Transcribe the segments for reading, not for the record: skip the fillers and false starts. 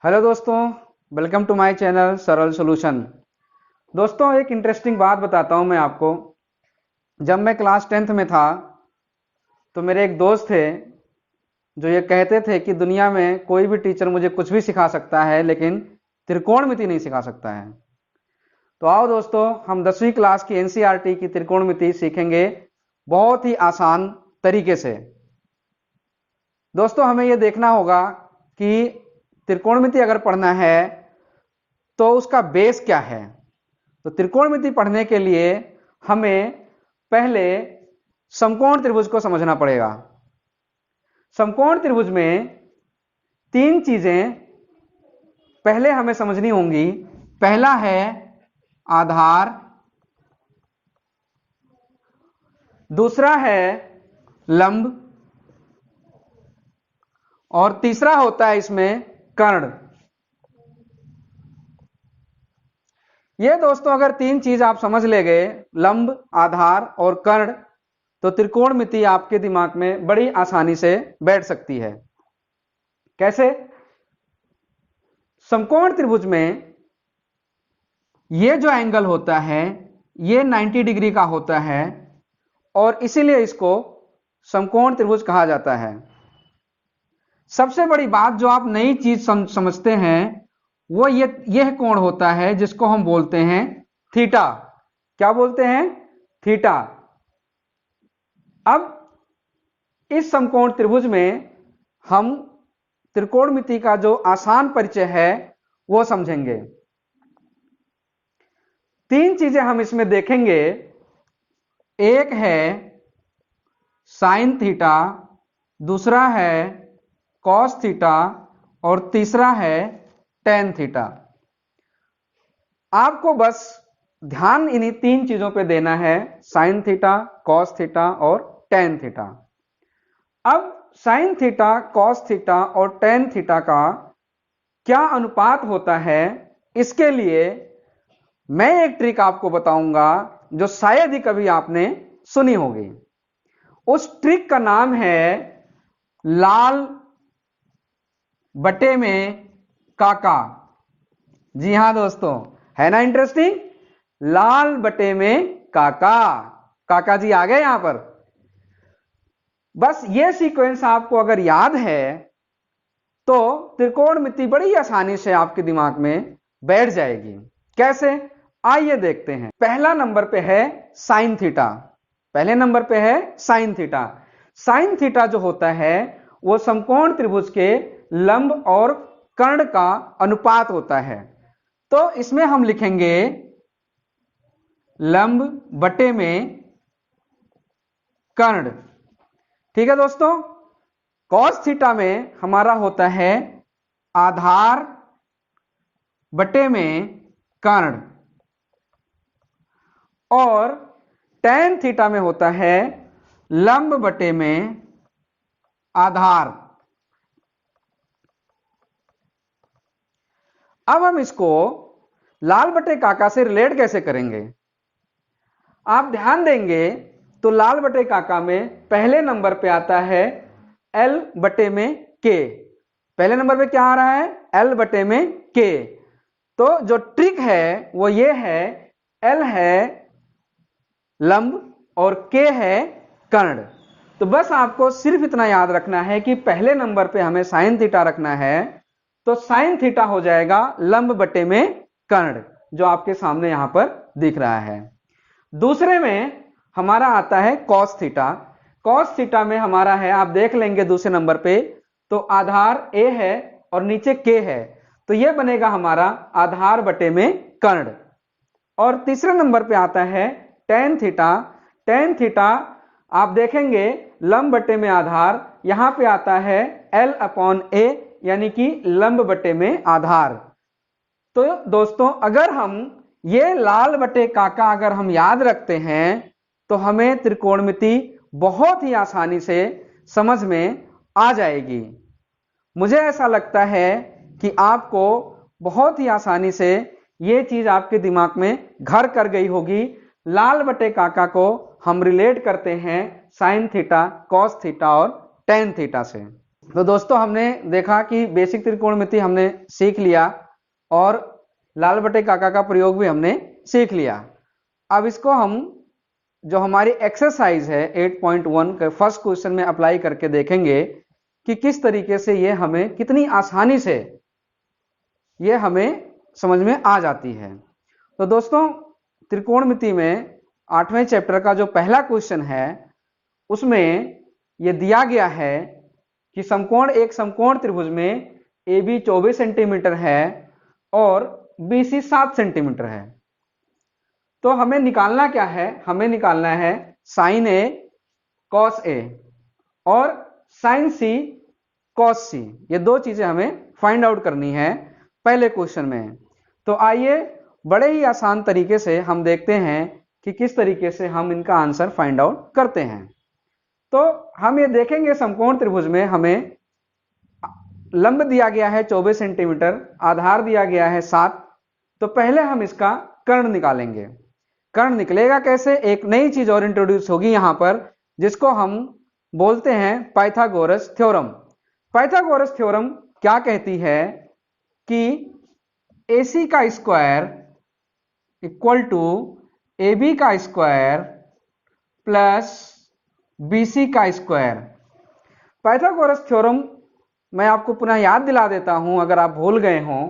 Hello दोस्तों, welcome to my channel सरल solution. दोस्तों, एक इंटरेस्टिंग बात बताता हूं मैं आपको। जब मैं क्लास 10th में था तो मेरे एक दोस्त थे जो ये कहते थे कि दुनिया में कोई भी टीचर मुझे कुछ भी सिखा सकता है लेकिन त्रिकोणमिति नहीं सिखा सकता है। तो आओ दोस्तों, हम 10वीं क्लास की एनसीईआरटी की त्रिकोणमिति सीखेंगे बहुत ही आसान तरीके से। दोस्तों, हमें यह देखना होगा कि त्रिकोणमिति अगर पढ़ना है तो उसका बेस क्या है। तो त्रिकोणमिति पढ़ने के लिए हमें पहले समकोण त्रिभुज को समझना पड़ेगा। समकोण त्रिभुज में तीन चीजें पहले हमें समझनी होंगी। पहला है आधार, दूसरा है लंब और तीसरा होता है इसमें कर्ण। ये दोस्तों अगर तीन चीज आप समझ ले गए, लंब, आधार और कर्ण, तो त्रिकोणमिति आपके दिमाग में बड़ी आसानी से बैठ सकती है। कैसे? समकोण त्रिभुज में ये जो एंगल होता है ये 90 डिग्री का होता है और इसीलिए इसको समकोण त्रिभुज कहा जाता है। सबसे बड़ी बात जो आप नई चीज समझते हैं वो यह कोण होता है जिसको हम बोलते हैं थीटा। क्या बोलते हैं? थीटा। अब इस समकोण त्रिभुज में हम त्रिकोणमिति का जो आसान परिचय है वो समझेंगे। तीन चीजें हम इसमें देखेंगे। एक है साइन थीटा, दूसरा है कॉस थीटा और तीसरा है टेन थीटा। आपको बस ध्यान इन्हीं तीन चीजों पे देना है, साइन थीटा, कॉस थीटा और टेन थीटा। अब साइन थीटा, कॉस थीटा और टेन थीटा का क्या अनुपात होता है, इसके लिए मैं एक ट्रिक आपको बताऊंगा जो शायद ही कभी आपने सुनी होगी। उस ट्रिक का नाम है लाल बटे में काका। जी हां दोस्तों, है ना इंटरेस्टिंग? लाल बटे में काका। काका जी आ गए यहां पर। बस ये सीक्वेंस आपको अगर याद है तो त्रिकोणमिति बड़ी आसानी से आपके दिमाग में बैठ जाएगी। कैसे? आइए देखते हैं। पहला नंबर पे है साइन थीटा। पहले नंबर पे है साइन थीटा। साइन थीटा जो होता है वो समकोण त्रिभुज के लंब और कर्ण का अनुपात होता है। तो इसमें हम लिखेंगे लंब बटे में कर्ण। ठीक है दोस्तों। कॉस थीटा में हमारा होता है आधार बटे में कर्ण और टेन थीटा में होता है लंब बटे में आधार। अब हम इसको लाल बटे काका से रिलेट कैसे करेंगे? आप ध्यान देंगे तो लाल बटे काका में पहले नंबर पे आता है L बटे में K। पहले नंबर पे क्या आ रहा है? L बटे में K। तो जो ट्रिक है वो ये है, L है लंब और K है कर्ण। तो बस आपको सिर्फ इतना याद रखना है कि पहले नंबर पे हमें साइन थीटा रखना है, तो साइन थीटा हो जाएगा लंब बटे में कर्ण, जो आपके सामने यहां पर दिख रहा है। दूसरे में हमारा आता है कॉस थीटा। कॉस थीटा में हमारा है, आप देख लेंगे दूसरे नंबर पे, तो आधार A है और नीचे K है, तो यह बनेगा हमारा आधार बटे में कर्ण। और तीसरे नंबर पे आता है टेन थीटा। टेन थीटा आप देखेंगे लंब बटे में आधार, यहां पे आता है L/A यानी कि लंब बटे में आधार। तो दोस्तों अगर हम ये लाल बटे काका अगर हम याद रखते हैं तो हमें त्रिकोणमिति बहुत ही आसानी से समझ में आ जाएगी। मुझे ऐसा लगता है कि आपको बहुत ही आसानी से ये चीज आपके दिमाग में घर कर गई होगी। लाल बटे काका को हम रिलेट करते हैं साइन थीटा, कॉस थीटा और टेन थीटा से। तो दोस्तों हमने देखा कि बेसिक त्रिकोणमिति हमने सीख लिया और लाल बटे काका का प्रयोग भी हमने सीख लिया। अब इसको हम जो हमारी एक्सरसाइज है 8.1 के फर्स्ट क्वेश्चन में अप्लाई करके देखेंगे कि किस तरीके से ये हमें कितनी आसानी से ये हमें समझ में आ जाती है। तो दोस्तों त्रिकोणमिति में 8वें चैप्टर का जो पहला क्वेश्चन है उसमें ये दिया गया है कि एक समकोण त्रिभुज में AB 24 सेंटीमीटर है और BC 7 सेंटीमीटर है। तो हमें निकालना क्या है? हमें निकालना है sin A cos A और sin C cos C। ये दो चीजें हमें फाइंड आउट करनी है पहले क्वेश्चन में। तो आइए बड़े ही आसान तरीके से हम देखते हैं कि किस तरीके से हम इनका आंसर फाइंड आउट करते हैं। तो हम ये देखेंगे समकोण त्रिभुज में हमें लंब दिया गया है 24 सेंटीमीटर, आधार दिया गया है 7। तो पहले हम इसका कर्ण निकालेंगे। कर्ण निकलेगा कैसे? एक नई चीज और इंट्रोड्यूस होगी यहां पर जिसको हम बोलते हैं पाइथागोरस थ्योरम। पाइथागोरस थ्योरम क्या कहती है कि AC का स्क्वायर इक्वल टू AB का स्क्वायर प्लस BC का स्क्वायर। पाइथागोरस थ्योरम मैं आपको पुनः याद दिला देता हूं अगर आप भूल गए हों।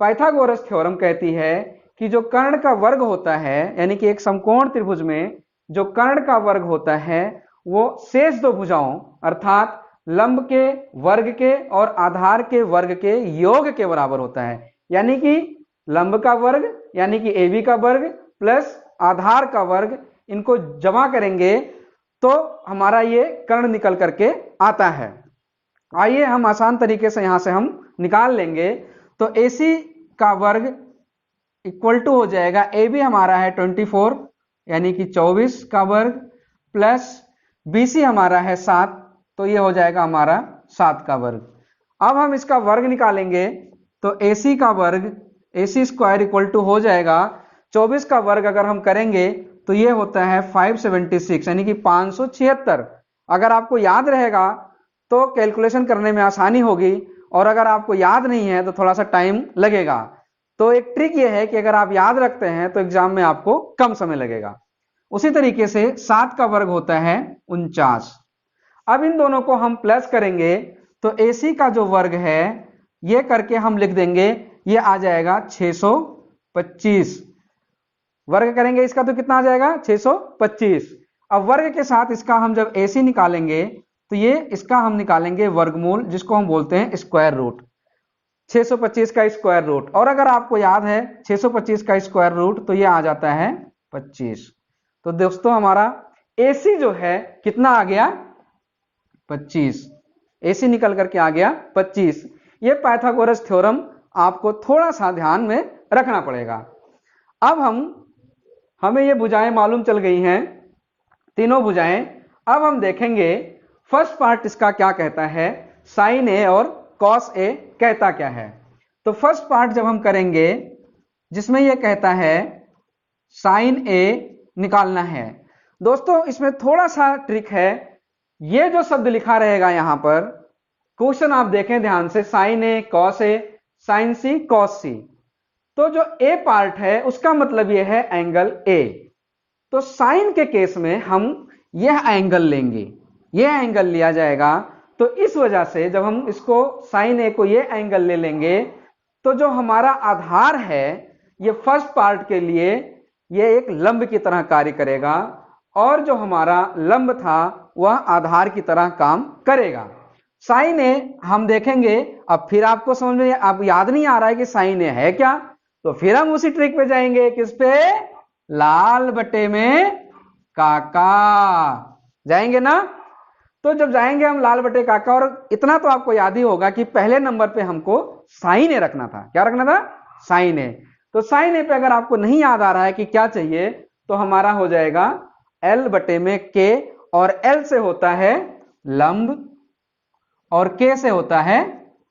पाइथागोरस थ्योरम कहती है कि जो कर्ण का वर्ग होता है, यानी कि एक समकोण त्रिभुज में जो कर्ण का वर्ग होता है वो शेष दो भुजाओं अर्थात लंब के वर्ग के और आधार के वर्ग के योग के बराबर होता है। यानी कि लंब का वर्ग यानी कि AB का वर्ग प्लस आधार का वर्ग, इनको जमा करेंगे तो हमारा ये कर्ण निकल करके आता है। आइए हम आसान तरीके से यहां से हम निकाल लेंगे। तो AC का वर्ग इक्वल टू हो जाएगा AB हमारा है 24 यानी कि 24 का वर्ग प्लस BC हमारा है 7, तो ये हो जाएगा हमारा 7 का वर्ग। अब हम इसका वर्ग निकालेंगे तो AC का वर्ग AC स्क्वायर इक्वल टू हो जाएगा 24 का वर्ग अगर हम करेंगे तो ये होता है 576 यानी कि 576। अगर आपको याद रहेगा तो कैलकुलेशन करने में आसानी होगी और अगर आपको याद नहीं है तो थोड़ा सा टाइम लगेगा। तो एक ट्रिक ये है कि अगर आप याद रखते हैं तो एग्जाम में आपको कम समय लगेगा। उसी तरीके से 7 का वर्ग होता है 49। अब इन दोनों को हम प्लस करेंगे तो AC का जो वर्ग है ये करके हम लिख देंगे, ये आ जाएगा 625। वर्ग करेंगे इसका तो कितना आ जाएगा 625। अब वर्ग के साथ इसका हम जब AC निकालेंगे तो ये इसका हम निकालेंगे वर्गमूल जिसको हम बोलते हैं स्क्वायर रूट, 625 का स्क्वायर रूट। और अगर आपको याद है 625 का स्क्वायर रूट तो ये आ जाता है 25। तो दोस्तों हमारा AC जो है कितना आ गया 25। AC निकल करके आ गया 25। ये पाइथागोरस थ्योरम आपको थोड़ा सा ध्यान में रखना पड़ेगा। अब हमें ये भुजाएं मालूम चल गई हैं, तीनों भुजाएं। अब हम देखेंगे फर्स्ट पार्ट इसका क्या कहता है, साइन A और कॉस A कहता क्या है। तो फर्स्ट पार्ट जब हम करेंगे जिसमें यह कहता है साइन A निकालना है। दोस्तों इसमें थोड़ा सा ट्रिक है, ये जो शब्द लिखा रहेगा यहां पर क्वेश्चन आप देखें ध्यान से, sine A cos A sine C cos C। तो जो A पार्ट है उसका मतलब यह है एंगल A। तो साइन के केस में हम यह एंगल लेंगे, यह एंगल लिया जाएगा। तो इस वजह से जब हम इसको साइन A को ये एंगल ले लेंगे तो जो हमारा आधार है ये फर्स्ट पार्ट के लिए ये एक लंब की तरह कार्य करेगा और जो हमारा लंब था वह आधार की तरह काम करेगा। साइन A हम देखेंगे, अब फिर आपको समझ में अब याद नहीं आ रहा है कि साइन A है क्या, तो फिर हम उसी ट्रिक पे जाएंगे, किस पे, लाल बटे में काका जाएंगे ना। तो जब जाएंगे हम लाल बटे काका, और इतना तो आपको याद ही होगा कि पहले नंबर पे हमको साइन A रखना था। क्या रखना था, साइन A। तो साइन A पे अगर आपको नहीं याद आ रहा है कि क्या चाहिए तो हमारा हो जाएगा L बटे में K, और L से होता है लंब और K से होता है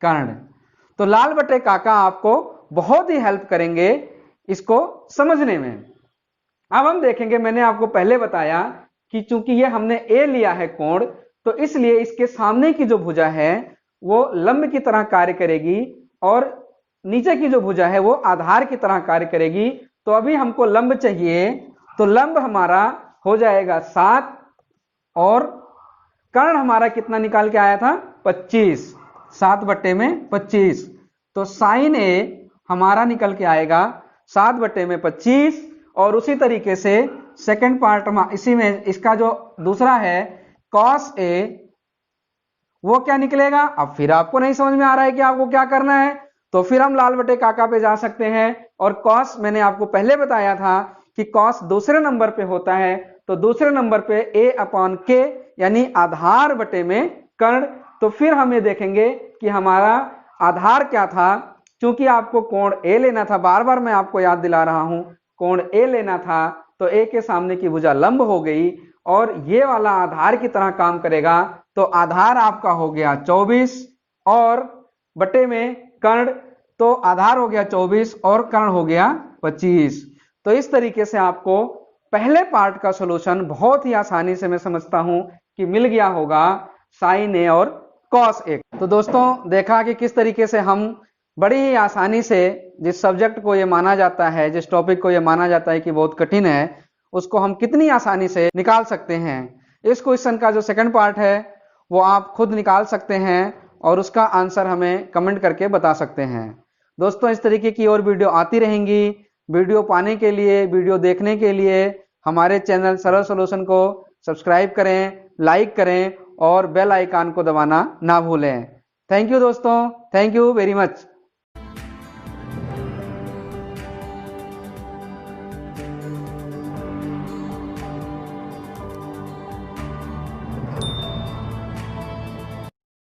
कर्ण। तो लाल बटे काका आपको बहुत ही हेल्प करेंगे इसको समझने में। अब हम देखेंगे, मैंने आपको पहले बताया कि चूंकि ये हमने A लिया है कोण, तो इसलिए इसके सामने की जो भुजा है वो लंब की तरह कार्य करेगी और नीचे की जो भुजा है वो आधार की तरह कार्य करेगी। तो अभी हमको लंब चाहिए, तो लंब हमारा हो जाएगा 7 और कर्ण हमारा कितना निकाल के आया था 25, 7/25। तो साइन ए हमारा निकल के आएगा 7/25। और उसी तरीके से सेकंड पार्ट में इसी में इसका जो दूसरा है कॉस ए, वो क्या निकलेगा। अब फिर आपको नहीं समझ में आ रहा है कि आपको क्या करना है, तो फिर हम लाल बटे काका पे जा सकते हैं। और कॉस मैंने आपको पहले बताया था कि कॉस दूसरे नंबर पे होता है, तो दूसरे नंबर पे A/K यानी आधार बटे में कर्ण। तो फिर हम ये देखेंगे कि हमारा आधार क्या था। चूंकि आपको कोण A लेना था, बार बार मैं आपको याद दिला रहा हूं, कोण A लेना था, तो A के सामने की भुजा लंब हो गई और ये वाला आधार की तरह काम करेगा। तो आधार आपका हो गया 24 और बटे में कर्ण, तो आधार हो गया 24 और कर्ण हो गया 25। तो इस तरीके से आपको पहले पार्ट का सॉल्यूशन बहुत ही आसानी से मैं समझता हूं कि मिल गया होगा साइन ए और कॉस ए। तो दोस्तों देखा कि किस तरीके से हम बड़ी ही आसानी से जिस सब्जेक्ट को ये माना जाता है, जिस टॉपिक को ये माना जाता है कि बहुत कठिन है, उसको हम कितनी आसानी से निकाल सकते हैं। इस क्वेश्चन का जो सेकंड पार्ट है वो आप खुद निकाल सकते हैं और उसका आंसर हमें कमेंट करके बता सकते हैं। दोस्तों इस तरीके की और वीडियो आती रहेंगी। वीडियो पाने के लिए, वीडियो देखने के लिए हमारे चैनल सरल सॉल्यूशन को सब्सक्राइब करें, लाइक करें और बेल आइकन को दबाना ना भूलें। थैंक यू दोस्तों, थैंक यू वेरी मच।